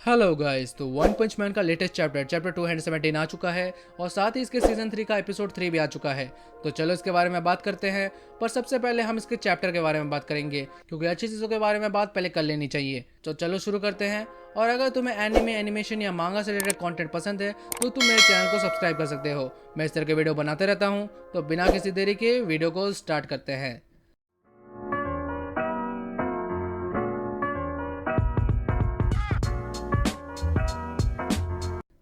Hello guys, तो one पंच man का latest chapter 217 आ चुका है और साथ ही इसके सीजन 3 का एपिसोड 3 भी आ चुका है। तो चलो इसके बारे में बात करते हैं। पर सबसे पहले हम इसके चैप्टर के बारे में बात करेंगे क्योंकि अच्छी चीज़ों के बारे में बात पहले कर लेनी चाहिए। तो चलो शुरू करते हैं। और अगर तुम्हें एनिमेशन या मांगा से रिलेटेड कंटेंट पसंद है तो तुम मेरे चैनल को सब्सक्राइब कर सकते हो। मैं इस तरह के वीडियो बनाते रहता हूँ। तो बिना किसी देरी के वीडियो को स्टार्ट करते हैं।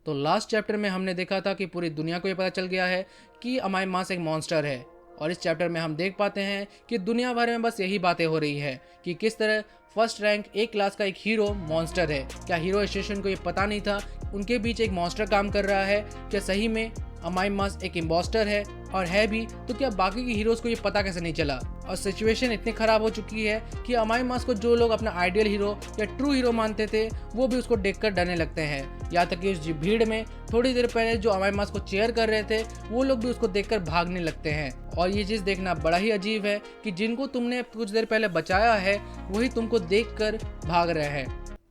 तो लास्ट चैप्टर में हमने देखा था कि पूरी दुनिया को ये पता चल गया है कि अमाई मास एक मॉन्स्टर है। और इस चैप्टर में हम देख पाते हैं कि दुनिया भर में बस यही बातें हो रही है कि किस तरह फर्स्ट रैंक एक क्लास का एक हीरो मॉन्स्टर है। क्या हीरो स्टेशन को ये पता नहीं था उनके बीच एक मॉन्स्टर काम कर रहा है? क्या सही में अमाई मास एक इम्पोस्टर है? और है भी तो क्या बाकी के हीरोज को ये पता कैसे नहीं चला? और सिचुएशन इतनी खराब हो चुकी है कि अमाई मास को जो लोग अपना आइडियल हीरो या ट्रू हीरो मानते थे वो भी उसको देखकर डरने लगते हैं। यहाँ तक कि उस भीड़ में थोड़ी देर पहले जो अमाई मास को चेयर कर रहे थे वो लोग भी उसको देखकर भागने लगते हैं। और ये चीज़ देखना बड़ा ही अजीब है कि जिनको तुमने कुछ देर पहले बचाया है वही तुमको देखकर भाग रहे हैं।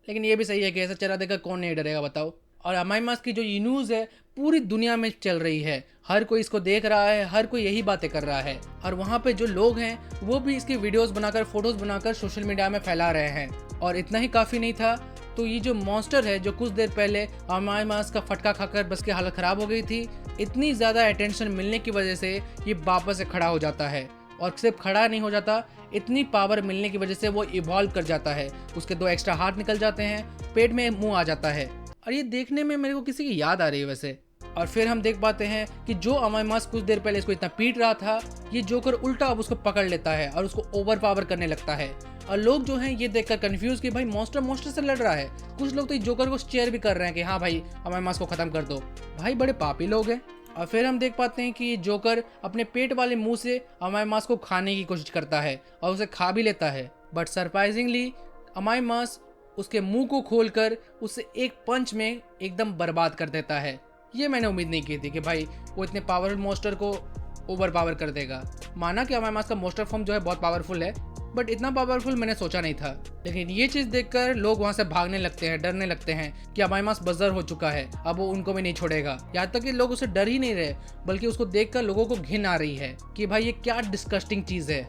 लेकिन ये भी सही है कि ऐसा चेहरा देखकर कौन नहीं डरेगा बताओ। और अमाई मास की जो ये न्यूज़ है पूरी दुनिया में चल रही है, हर कोई इसको देख रहा है, हर कोई यही बातें कर रहा है। और वहाँ पे जो लोग हैं वो भी इसकी वीडियोस बनाकर फोटोज बनाकर सोशल मीडिया में फैला रहे हैं। और इतना ही काफ़ी नहीं था तो ये जो मॉन्स्टर है जो कुछ देर पहले अमाई मास का फटका खाकर बस की हालत ख़राब हो गई थी, इतनी ज़्यादा अटेंशन मिलने की वजह से ये वापस से खड़ा हो जाता है। और सिर्फ खड़ा नहीं हो जाता, इतनी पावर मिलने की वजह से वो इवॉल्व कर जाता है। उसके 2 एक्स्ट्रा हाथ निकल जाते हैं, पेट में मुंह आ जाता है। और ये देखने में मेरे को किसी की याद आ रही है वैसे। और फिर हम देख पाते हैं कि जो अमाई मास कुछ देर पहले इसको इतना पीट रहा था ये जोकर उल्टा अब उसको पकड़ लेता है और उसको ओवर पावर करने लगता है। और लोग जो हैं ये देखकर कंफ्यूज कि भाई मॉन्स्टर से लड़ रहा है। कुछ लोग तो जोकर को चेयर भी कर रहे हैं कि हाँ भाई अमाई मास को खत्म कर दो। भाई बड़े पापी लोग हैं। और फिर हम देख पाते हैं कि जोकर अपने पेट वाले मुंह से अमाई मास को खाने की कोशिश करता है और उसे खा भी लेता है। बट सरप्राइजिंगली अमाई मास उसके मुंह को खोलकर उसे एक पंच में एकदम बर्बाद कर देता है। ये मैंने उम्मीद नहीं की थी कि भाई वो इतने पावरफुल मॉन्स्टर को ओवर पावर कर देगा। माना कि अमाई मास का मॉन्स्टर फॉर्म जो है बहुत पावरफुल है, बट इतना पावरफुल मैंने सोचा नहीं था। लेकिन ये चीज़ देखकर लोग वहाँ से भागने लगते हैं, डरने लगते हैं कि अमाई मास बजर हो चुका है, अब वो उनको भी नहीं छोड़ेगा। यहाँ तक कि लोग उसे डर ही नहीं रहे बल्कि उसको देखकर लोगों को घिन आ रही है कि भाई ये क्या डिस्गस्टिंग चीज़ है।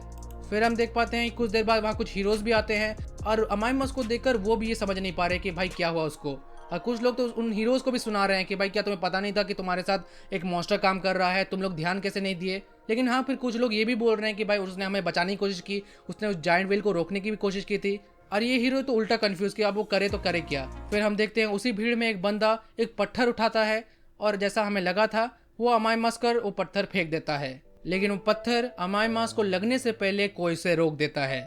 फिर हम देख पाते हैं कुछ देर बाद वहाँ कुछ हीरोज भी आते हैं और अमाई मास को देखकर वो भी ये समझ नहीं पा रहे कि भाई क्या हुआ उसको। और कुछ लोग तो उन हीरोज को भी सुना रहे हैं कि भाई क्या तुम्हें पता नहीं था कि तुम्हारे साथ एक मॉन्स्टर काम कर रहा है, तुम लोग ध्यान कैसे नहीं दिए। लेकिन हाँ, फिर कुछ लोग ये भी बोल रहे हैं कि भाई उसने हमें बचाने की कोशिश की, उसने उस जायंट व्हेल को रोकने की भी कोशिश की थी। और ये हीरो तो उल्टा कंफ्यूज किया, अब वो करे तो करे क्या। फिर हम देखते हैं उसी भीड़ में एक बंदा एक पत्थर उठाता है और जैसा हमें लगा था वो अमाई मास कर वो पत्थर फेंक देता है। लेकिन वो पत्थर अमाई मास को लगने से पहले कोई से रोक देता है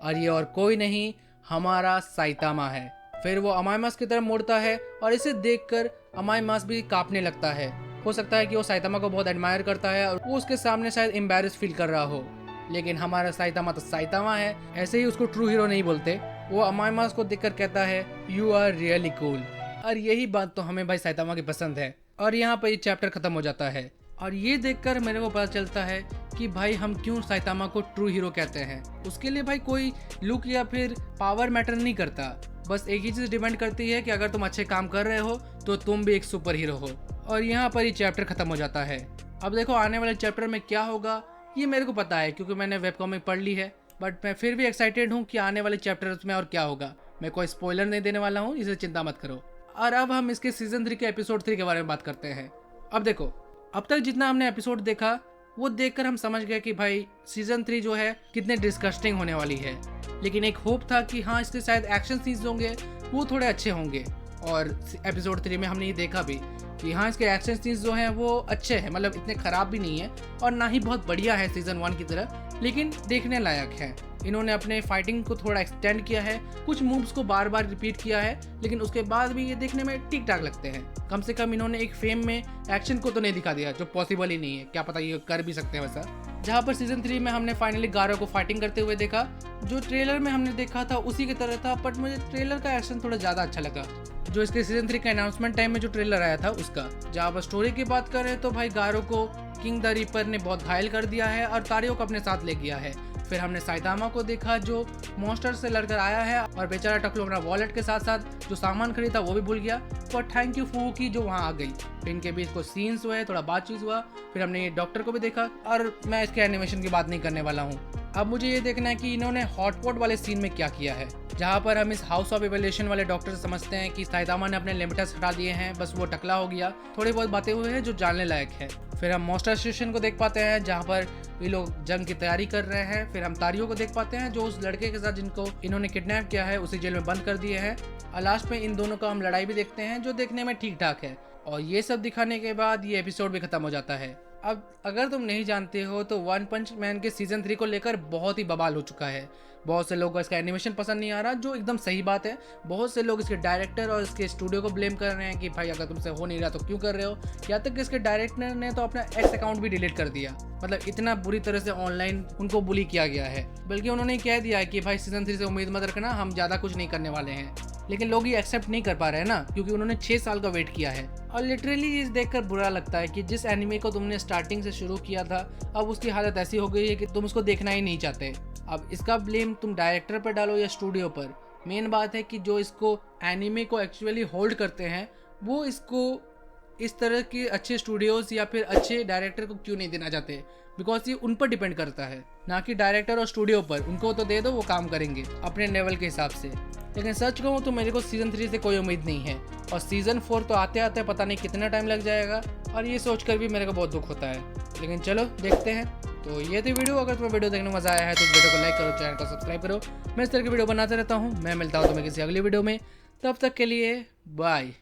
और ये और कोई नहीं हमारा साइतामा है। फिर वो अमाई मास की तरफ मुड़ता है और इसे देखकर अमाई मास भी कांपने लगता है। हो सकता है कि वो साइतामा को बहुत एडमायर करता है और वो उसके सामने शायद एम्बैरेस फील कर रहा हो। लेकिन हमारा साइतामा तो साइतामा है, ऐसे ही उसको ट्रू हीरो नहीं बोलते। वो अमाई मास को देखकर कहता है यू आर रियली कूल। और यही बात तो हमें भाई साइतामा की पसंद है। और यहाँ पर ये चैप्टर खत्म हो जाता है। और ये देखकर मेरे को पता चलता है कि भाई हम क्यों साइतामा को ट्रू हीरो कहते हैं। उसके लिए भाई कोई लुक या फिर पावर मैटर नहीं करता, बस एक ही चीज़ डिपेंड करती है कि अगर तुम अच्छे काम कर रहे हो तो तुम भी एक सुपर हीरो हो। और यहाँ पर ये चैप्टर खत्म हो जाता है। अब देखो आने वाले चैप्टर में क्या होगा ये मेरे को पता है क्योंकि मैंने वेब कॉमिक पढ़ ली है। बट मैं फिर भी एक्साइटेड हूँ कि आने वाले चैप्टर्स में और क्या होगा। मैं कोई स्पॉइलर नहीं देने वाला हूँ, इसे चिंता मत करो। और अब हम इसके सीजन 3 के एपिसोड 3 के बारे में बात करते हैं। अब देखो, अब तक जितना हमने एपिसोड देखा वो देखकर हम समझ गए कि भाई सीजन 3 जो है कितने डिस्गस्टिंग होने वाली है। लेकिन एक होप था कि हाँ इसके शायद एक्शन सीन्स होंगे वो थोड़े अच्छे होंगे। और एपिसोड 3 में हमने ये देखा भी कि हाँ इसके एक्शन सीन्स जो हैं वो अच्छे हैं, मतलब इतने ख़राब भी नहीं है और ना ही बहुत बढ़िया है सीजन 1 की तरह, लेकिन देखने लायक है। इन्होंने अपने फाइटिंग को थोड़ा एक्सटेंड किया है, कुछ मूव्स को बार बार रिपीट किया है, लेकिन उसके बाद भी ये देखने में ठीक ठाक लगते हैं। कम से कम इन्होंने एक फेम में एक्शन को तो नहीं दिखा दिया जो पॉसिबल ही नहीं है, क्या पता ये कर भी सकते हैं वैसा। जहाँ पर सीजन 3 में हमने फाइनली गारो को फाइटिंग करते हुए देखा, जो ट्रेलर में हमने देखा था उसी की तरह था, बट मुझे ट्रेलर का एक्शन थोड़ा ज़्यादा अच्छा लगा जो इसके सीजन 3 के अनाउंसमेंट टाइम में जो ट्रेलर आया था उसका। जहाँ पर स्टोरी की बात करें तो भाई गारो को किंग द रीपर ने बहुत घायल कर दिया है और तारियो को अपने साथ ले गया है। फिर हमने साइतामा को देखा जो मॉन्स्टर से लड़कर आया है और बेचारा टकलू अपना वॉलेट के साथ साथ जो सामान खरीदा वो भी भूल गया, और थैंक यू फू की जो वहाँ आ गई। फिर इनके बीच कुछ सीन्स हुए, थोड़ा बातचीत हुआ। फिर हमने ये डॉक्टर को भी देखा, और मैं इसके एनिमेशन की बात नहीं करने वाला हूँ। अब मुझे ये देखना है कि इन्होंने हॉटपॉट वाले सीन में क्या किया है, जहाँ पर हम इस हाउस ऑफ इवोल्यूशन वाले डॉक्टर से समझते हैं कि साइतामा ने अपने लिमिटस हटा दिए हैं, बस वो टकला हो गया। थोड़ी बहुत बातें हुई हैं जो जानने लायक है। फिर हम मॉन्स्टर स्टेशन को देख पाते हैं जहाँ पर ये लोग जंग की तैयारी कर रहे हैं। फिर हम तारियों को देख पाते हैं जो उस लड़के के साथ जिनको इन्होंने किडनैप किया है उसी जेल में बंद कर दिए हैं। और लास्ट में इन दोनों का हम लड़ाई भी देखते हैं जो देखने में ठीक ठाक है। और ये सब दिखाने के बाद ये एपिसोड भी खत्म हो जाता है। अब अगर तुम नहीं जानते हो तो वन पंच मैन के सीजन 3 को लेकर बहुत ही बवाल हो चुका है। बहुत से लोगों को इसका एनिमेशन पसंद नहीं आ रहा, जो एकदम सही बात है। बहुत से लोग इसके डायरेक्टर और इसके स्टूडियो को ब्लेम कर रहे हैं कि भाई अगर तुमसे हो नहीं रहा तो क्यों कर रहे हो। यहाँ तक कि इसके डायरेक्टर ने तो अपना एक्स अकाउंट भी डिलीट कर दिया। मतलब इतना बुरी तरह से ऑनलाइन उनको बुली किया गया है। बल्कि उन्होंने कह दिया है कि भाई सीजन 3 से उम्मीद मत रखना, हम ज़्यादा कुछ नहीं करने वाले हैं। लेकिन लोग ये एक्सेप्ट नहीं कर पा रहे हैं ना, क्योंकि उन्होंने 6 साल का वेट किया है। और लिटरली ये देखकर बुरा लगता है कि जिस एनिमे को तुमने स्टार्टिंग से शुरू किया था अब उसकी हालत ऐसी हो गई है कि तुम उसको देखना ही नहीं चाहते। अब इसका ब्लेम तुम डायरेक्टर पर डालो या स्टूडियो पर। मेन बात है कि जो इसको एनिमे को एक्चुअली होल्ड करते हैं वो इसको इस तरह के अच्छे स्टूडियोज या फिर अच्छे डायरेक्टर को क्यों नहीं देना चाहते, बिकॉज ये उन पर डिपेंड करता है, ना कि डायरेक्टर और स्टूडियो पर। उनको तो दे दो, वो काम करेंगे अपने लेवल के हिसाब से। लेकिन सच कहूँ तो मेरे को सीजन 3 से कोई उम्मीद नहीं है, और सीजन 4 तो आते आते पता नहीं कितना टाइम लग जाएगा, और ये सोचकर भी मेरे को बहुत दुख होता है। लेकिन चलो देखते हैं। तो ये थी वीडियो। अगर तुम्हें वीडियो देखने में मजा आया है तो इस वीडियो को लाइक करो, चैनल को सब्सक्राइब करो। मैं इस तरह की वीडियो बनाता रहता हूँ। मैं मिलता हूँ तुम्हें किसी अगली वीडियो में, तब तक के लिए बाय।